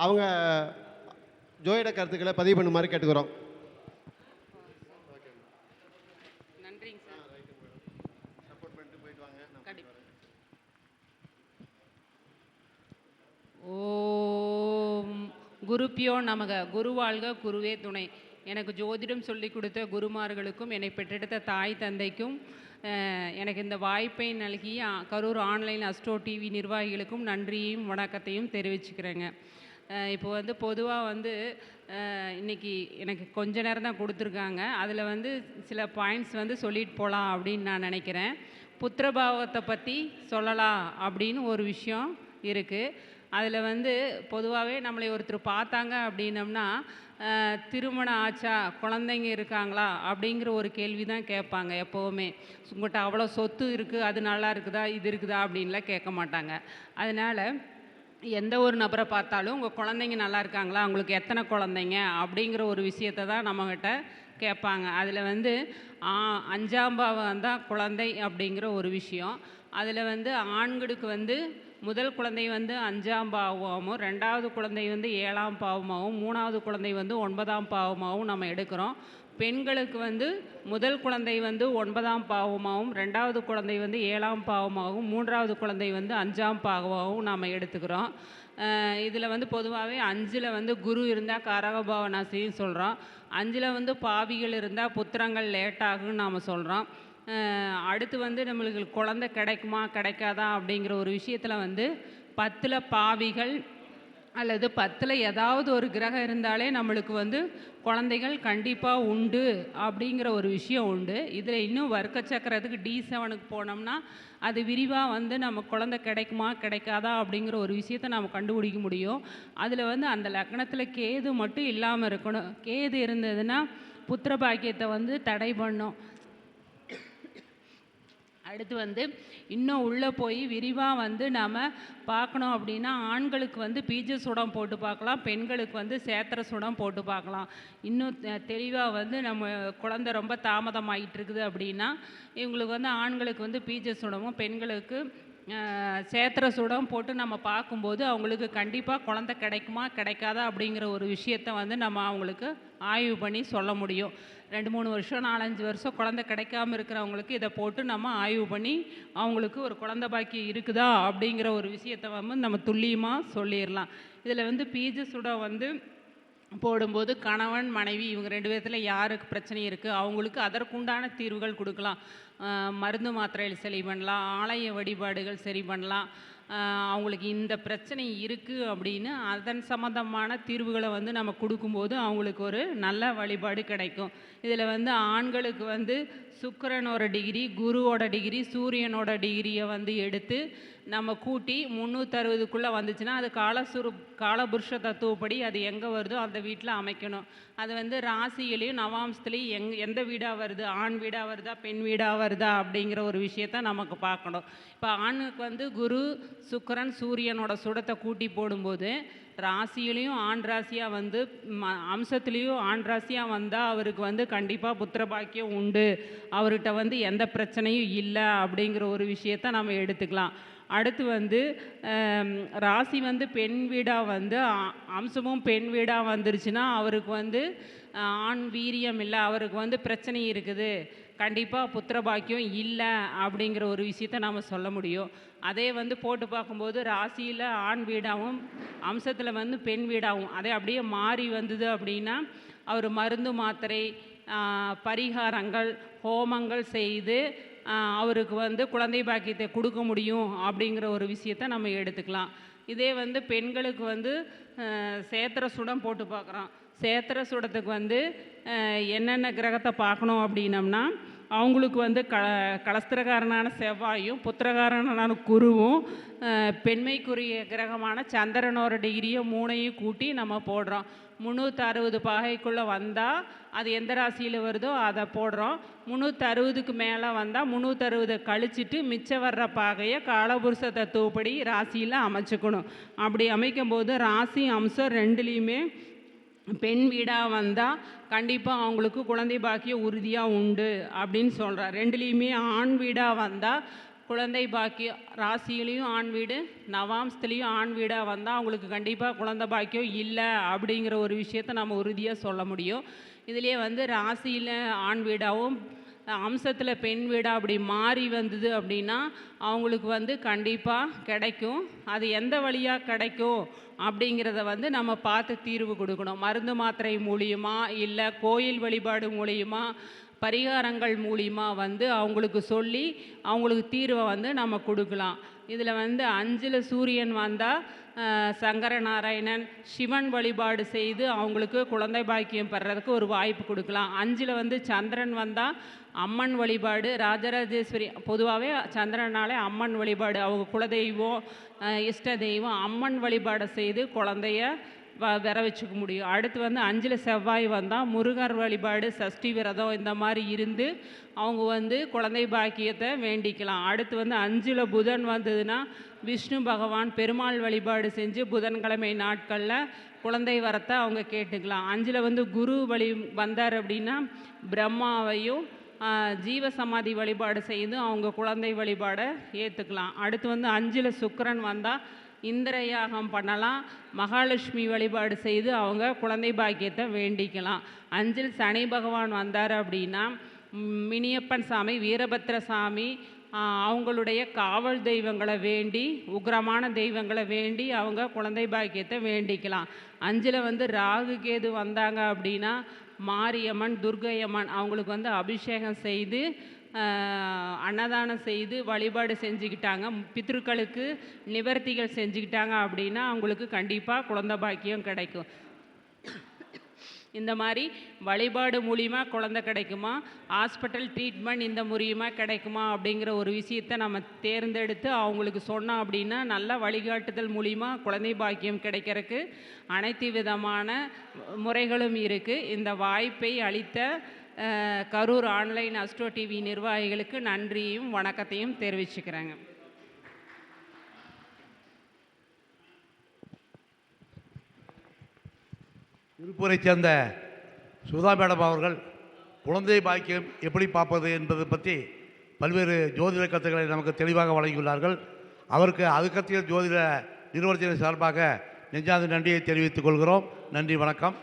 அவங்க ஜோயோட கருத்துக்களை பதிவு பண்ணுமாறு கேட்டுக்கிறோம். நன்றிங்க சார். சப்போர்ட் பண்ணிட்டு போயிட்டு வாங்க. ஓம் குருப்பியோ நமக. குருவாழ்க குருவே துணை. எனக்கு ஜோதிடம் சொல்லிக் கொடுத்த குருமார்களுக்கும் என்னை பெற்றெடுத்த தாய் தந்தைக்கும் எனக்கு இந்த வாய்ப்பை நல்கிய கரூர் ஆன்லைன் அஸ்ட்ரோ டிவி நிர்வாகிகளுக்கும் நன்றியையும் வணக்கத்தையும் தெரிவிச்சுக்கிறேங்க. இப்போ வந்து பொதுவாக இன்றைக்கி எனக்கு கொஞ்ச நேரம் தான் கொடுத்துருக்காங்க. அதில் சில பாயிண்ட்ஸ் சொல்லிட்டு போகலாம் அப்படின்னு நான் நினைக்கிறேன். புத்திரபாவத்தை பற்றி சொல்லலாம் அப்படின்னு ஒரு விஷயம் இருக்குது. அதில் பொதுவாகவே நம்மளை ஒருத்தர் பார்த்தாங்க அப்படின்னம்னா திருமணம் ஆச்சா, குழந்தைங்க இருக்காங்களா அப்படிங்கிற ஒரு கேள்வி தான் கேட்பாங்க எப்போவுமே. உங்கள்கிட்ட அவ்வளோ சொத்து இருக்குது, அது நல்லா இருக்குதா, இது இருக்குதா அப்படின்லாம் கேட்க மாட்டாங்க. அதனால் எந்த ஒரு நபரை பார்த்தாலும் உங்கள் குழந்தைங்க நல்லா இருக்காங்களா, உங்களுக்கு எத்தனை குழந்தைங்க அப்படிங்கிற ஒரு விஷயத்தை தான் நம்மக்கிட்ட கேட்பாங்க. அதில் 5ஆம் பாவம் தான் குழந்தை அப்படிங்கிற ஒரு விஷயம். அதில் ஆண்களுக்கு முதல் குழந்தை 5ஆம் பாவமாகவும், 2வது குழந்தை 7ஆம் பாவமாகவும், 3வது குழந்தை 9ஆம் பாவமாகவும் நம்ம எடுக்கிறோம். பெண்களுக்கு முதல் குழந்தை 9ஆம் பாவமாகவும், 2வது குழந்தை 7ஆம் பாவமாகவும், 3வது குழந்தை 5ஆம் பாவமாகவும் நாம் எடுத்துக்கிறோம். இதில் பொதுவாகவே 5ல் குரு இருந்தால் காரகபாவனாசின்னு சொல்கிறோம். 5ல் பாவிகள் இருந்தால் புத்திரங்கள் லேட்டாகுன்னு நாம் சொல்கிறோம். அடுத்து நம்மளுக்கு குழந்தை கிடைக்குமா கிடைக்காதா அப்படிங்கிற ஒரு விஷயத்தில் 10ல் பாவிகள் அல்லது 10ல் ஏதாவது ஒரு கிரகம் இருந்தாலே நம்மளுக்கு குழந்தைகள் கண்டிப்பாக உண்டு அப்படிங்கிற ஒரு விஷயம் உண்டு. இதில் இன்னும் வர்க்க சக்கரத்துக்கு D7க்கு போனோம்னா அது விரிவாக நம்ம குழந்தை கிடைக்குமா கிடைக்காதா அப்படிங்கிற ஒரு விஷயத்தை நம்ம கண்டுபிடிக்க முடியும். அதில் அந்த லக்னத்தில் கேது மட்டும் இல்லாமல் இருக்கணும். கேது இருந்ததுன்னா புத்திர பாக்கியத்தை தடை பண்ணும். அடுத்து இன்னும் உள்ளே போய் விரிவாக நாம் பார்க்கணும் அப்படின்னா ஆண்களுக்கு பீஜ சுடம் போட்டு பார்க்கலாம், பெண்களுக்கு சேத்திர சுடம் போட்டு பார்க்கலாம். இன்னும் தெளிவாக நம்ம குழந்தை ரொம்ப தாமதமாகிட்டு இருக்குது அப்படின்னா இவங்களுக்கு ஆண்களுக்கு பீஜ சுடமும், பெண்களுக்கு சேத்திர சுடம் போட்டு நம்ம பார்க்கும்போது அவங்களுக்கு கண்டிப்பாக குழந்தை கிடைக்குமா கிடைக்காதா அப்படிங்கிற ஒரு விஷயத்தை நம்ம அவங்களுக்கு ஆய்வு பண்ணி சொல்ல முடியும். 2-3 வருஷம் 4-5 வருஷம் குழந்தை கிடைக்காம இருக்கிறவங்களுக்கு இதை போட்டு நம்ம ஆய்வு பண்ணி அவங்களுக்கு ஒரு குழந்தை பாக்கியம் இருக்குதா அப்படிங்கிற ஒரு விஷயத்தை நம்ம துல்லியமாக சொல்லிடலாம். இதில் பீஜ சுடம் போடும்போது கணவன் மனைவி இவங்க 2 பேர்த்தில் யாருக்கு பிரச்சனை இருக்குது அவங்களுக்கு அதற்குண்டான தீர்வுகள் கொடுக்கலாம். மருந்து மாத்திரைகள் சரி பண்ணலாம், ஆலய வழிபாடுகள் சரி பண்ணலாம். அவங்களுக்கு இந்த பிரச்சனை இருக்குது அப்படின்னு அதன் சம்மந்தமான தீர்வுகளை நம்ம கொடுக்கும்போது அவங்களுக்கு ஒரு நல்ல வழிபாடு கிடைக்கும். இதில் ஆண்களுக்கு சுக்கிரனோட டிகிரி, குருவோட டிகிரி, சூரியனோட டிகிரியை எடுத்து நம்ம கூட்டி 360க்குள்ளே வந்துச்சுன்னா அது காலபுருஷ தத்துவப்படி அது எங்கே வருதோ அந்த வீட்டில் அமைக்கணும். அது ராசியிலையும் நவாம்சத்துலேயும் எந்த வீடாக வருது, ஆண் வீடாக வருதா பெண் வீடாக வருதா அப்படிங்கிற ஒரு விஷயத்த நமக்கு பார்க்கணும். இப்போ ஆணுக்கு குரு சுக்கிரன் சூரியனோட சுடத்தை கூட்டி போடும்போது ராசியிலையும் ஆண் ராசியாக அம்சத்துலேயும் ஆண் ராசியாக வந்தால் அவருக்கு கண்டிப்பாக புத்திர பாக்கியம் உண்டு, அவர்கிட்ட எந்த பிரச்சனையும் இல்லை அப்படிங்கிற ஒரு விஷயத்த நம்ம எடுத்துக்கலாம். அடுத்து ராசி பெண் வீடாக அம்சமும் பெண் வீடாக வந்துருச்சுன்னா அவருக்கு ஆண் வீரியம் இல்லை, அவருக்கு பிரச்சனை இருக்குது, கண்டிப்பாக புத்திர பாக்கியம் இல்லை அப்படிங்கிற ஒரு விஷயத்த நம்ம சொல்ல முடியும். அதே போட்டு பார்க்கும்போது ராசியில் ஆண் வீடாகவும் அம்சத்தில் பெண் வீடாகவும் அதே அப்படியே மாறி வந்தது அப்படின்னா அவர் மருந்து மாத்திரை பரிகாரங்கள் ஹோமங்கள் செய்து அவருக்கு குழந்தை பாக்கியத்தை கொடுக்க முடியும் அப்படிங்கிற ஒரு விஷயத்தை நம்ம எடுத்துக்கலாம். இதே பெண்களுக்கு சேத்திர சுடம் போட்டு பார்க்குறோம். சேத்திர சுடத்துக்கு என்னென்ன கிரகத்தை பார்க்கணும் அப்படின்னம்னா அவங்களுக்கு கலஸ்திரகாரனான செவ்வாயும், புத்திரகாரனான குருவும், பெண்மைக்குரிய கிரகமான சந்திரனோட டிகிரியை 3ஐயும் கூட்டி நம்ம போடுறோம். 360 பாகைக்குள்ளே வந்தால் அது எந்த ராசியில் வருதோ அதை போடுறோம். 360க்கு மேலே வந்தால் 360 கழிச்சிட்டு மிச்சம் வர்ற பாகையை காலபுருஷ தத்துவப்படி ராசியில் அமைச்சுக்கணும். அப்படி அமைக்கும்போது ராசி அம்சம் 2லேயுமே பெண் வீடாக வந்தால் கண்டிப்பாக அவங்களுக்கு குழந்தை பாக்கியம் உறுதியாக உண்டு அப்படின்னு சொல்கிறார். 2லேயுமே ஆண் வீடாக வந்தால் குழந்தை பாக்கியம் ராசியிலையும் ஆண் வீடு, நவாம்சத்துலேயும் ஆண் வீடாக வந்தால் அவங்களுக்கு கண்டிப்பாக குழந்தை பாக்கியம் இல்லை அப்படிங்கிற ஒரு விஷயத்த நம்ம உறுதியாக சொல்ல முடியும். இதுலேயே வந்து ராசியில் ஆண் வீடாகவும் அம்சத்தில் பெண் வீடாக அப்படி மாறி வந்தது அப்படின்னா அவங்களுக்கு வந்து கண்டிப்பாக கிடைக்கும். அது எந்த வழியாக கிடைக்கும் அப்படிங்கிறத வந்து நம்ம பார்த்து தீர்வு கொடுக்கணும். மருந்து மாத்திரை மூலியமா, இல்லை கோயில் வழிபாடு மூலியமா, பரிகாரங்கள் மூலிமா வந்து அவங்களுக்கு சொல்லி அவங்களுக்கு தீர்வை வந்து நம்ம கொடுக்கலாம். இதில் வந்து 5ல் சூரியன் வந்தால் சங்கரநாராயணன், சிவன் வழிபாடு செய்து அவங்களுக்கு குழந்தை பாக்கியம் பெறறதுக்கு ஒரு வாய்ப்பு கொடுக்கலாம். 5ல் வந்து சந்திரன் வந்தால் அம்மன் வழிபாடு, ராஜராஜேஸ்வரி, பொதுவாகவே சந்திரனாலே அம்மன் வழிபாடு, அவங்க குலதெய்வம், இஷ்ட தெய்வம், அம்மன் வழிபாடை செய்து குழந்தைய வர வச்சுக்க முடியும். அடுத்து வந்து 5ல் செவ்வாய் வந்தால் முருகர் வழிபாடு, சஷ்டி விரதம் இந்த மாதிரி இருந்து அவங்க வந்து குழந்தை பாக்கியத்தை வேண்டிக்கலாம். அடுத்து வந்து 5ல் புதன் வந்ததுன்னா விஷ்ணு பகவான் பெருமாள் வழிபாடு செஞ்சு புதன்கிழமை நாட்களில் குழந்தை வரத்தை அவங்க கேட்டுக்கலாம். 5ல் வந்து குரு வழி வந்தார் அப்படின்னா பிரம்மாவையும் ஜீவசமாதி வழிபாடு செய்து அவங்க குழந்தை வழிபாடை ஏற்றுக்கலாம். அடுத்து வந்து 5ல் சுக்கிரன் வந்தால் இந்திர யாகம் பண்ணலாம், மகாலட்சுமி வழிபாடு செய்து அவங்க குழந்தை பாக்கியத்தை வேண்டிக்கலாம். 5ல் சனி பகவான் வந்தார் அப்படின்னா மினியப்பன் சாமி, வீரபத்திர சாமி, அவங்களுடைய காவல் தெய்வங்களை வேண்டி, உக்ரமான தெய்வங்களை வேண்டி அவங்க குழந்தை பாக்கியத்தை வேண்டிக்கலாம். 5ல் வந்து ராகு கேது வந்தாங்க அப்படின்னா மாரியம்மன், துர்க்கையம்மன் அவங்களுக்கு வந்து அபிஷேகம் செய்து அன்னதானம் செய்து வழிபாடு செஞ்சுக்கிட்டாங்க, பித்ருக்களுக்கு நிவர்த்திகள் செஞ்சுக்கிட்டாங்க அப்படின்னா அவங்களுக்கு கண்டிப்பாக குழந்தை பாக்கியம் கிடைக்கும். இந்த மாதிரி வழிபாடு மூலிமா குழந்தை கிடைக்குமா, ஹாஸ்பிட்டல் ட்ரீட்மெண்ட் இந்த மூலியமாக கிடைக்குமா அப்படிங்கிற ஒரு விஷயத்தை நம்ம தேர்ந்தெடுத்து அவங்களுக்கு சொன்னோம் அப்படின்னா நல்ல வழிகாட்டுதல் மூலிமா குழந்தை பாக்கியம் கிடைக்கிறதுக்கு அனைத்து விதமான முறைகளும் இருக்குது. இந்த வாய்ப்பை அளித்த கரூர் ஆன்லைன் அஸ்ட்ரோ டிவி நிர்வாகிகளுக்கு நன்றியும் வணக்கத்தையும் தெரிவிச்சுக்கிறேங்க. திருப்பூரை சேர்ந்த சுதா மேடம் அவர்கள் குழந்தை பாக்கியம் எப்படி பார்ப்பது என்பது பற்றி பல்வேறு ஜோதிட கருத்துக்களை நமக்கு தெளிவாக வழங்கியுள்ளார்கள். அவருக்கு அதுக்கத்திய ஜோதிட நிறுவனத்தின் சார்பாக நெஞ்சார்ந்த நன்றியை தெரிவித்துக் கொள்கிறோம். நன்றி, வணக்கம்.